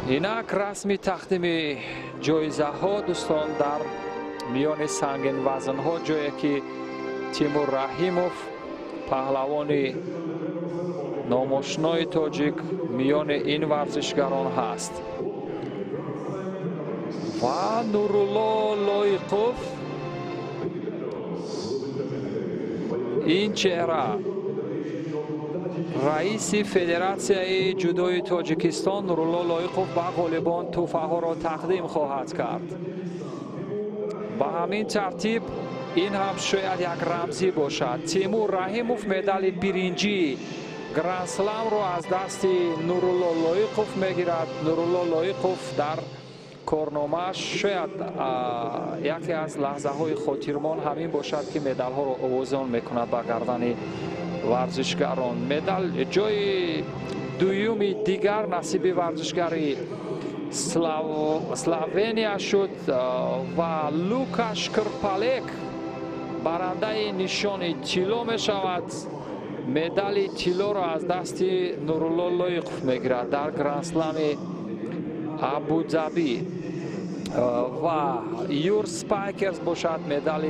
اینک رسمی تقدیم جایزه ها دوستان در میان سنگین وزن ها جایی که تیمور رحیموف پهلوان ناماشنای تاجیک میان این ورزشگران هست و نورالله لایقوف این چهره رئیس فدراسیون جودوی تاجیکستان نورالله لایقوف به غالبان تحفه ها را تقدیم خواهد کرد. به همین ترتیب این هم شاید یک رمزی باشد. تیمور رحیموف مدال برنجی گرند سلام را از دست نورالله لایقوف میگیرد. نورالله لایقوف در کارنامه‌اش شاید یکی از لحظه های خاطرمان همین باشد که مدال ها را آویزان میکند به گردن ورزشگران. مدال جای دومی دیگر نصیب ورزشگری سلوونیا شد و لوکاش کرپالک برنده نشان طلا می شود. مدال طلا را از دست نورالله لایقوف میگیرد در گرند اسلم ابوظبی و یور سپایکرز باشد مدال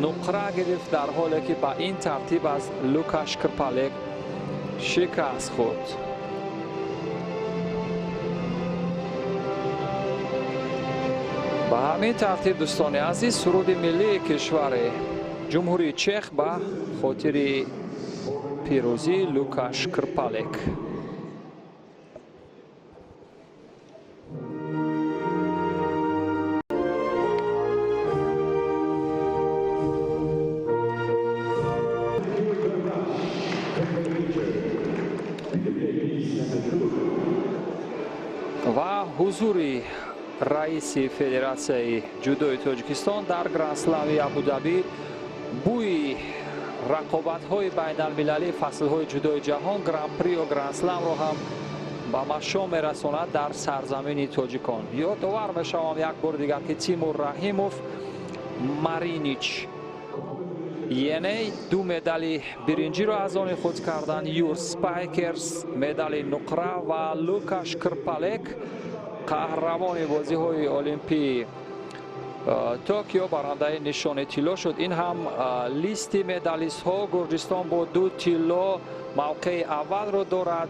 نقره گرفت در حالی که با این ترتیب از لوکاش کرپالک شکست خورد. به همین ترتیب دوستان عزیز سرود ملی کشور جمهوری چک به خاطر پیروزی لوکاش کرپالک. و حضور رئیس فدراسیون جودوی تاجیکستان در گرند اسلم ابوظبی بوی رقابت های بین المللی فصل های جودوی جهان گرند پری و گرند اسلم را هم به مشام میرساند در سرزمین تاجیکان. یادآور میشوم یک بار دیگر که تیمور رحیموف مارینیچ یعنی دو مدال برنجی را از آن خود کردند. یور سپایکرز مدال نقره و لوکاش کرپالک قهرمان بازی های المپی توکیو برنده نشان طلا شد. این هم لیست مدالیست ها. گرجستان با 2 طلا موقع اول را دارد.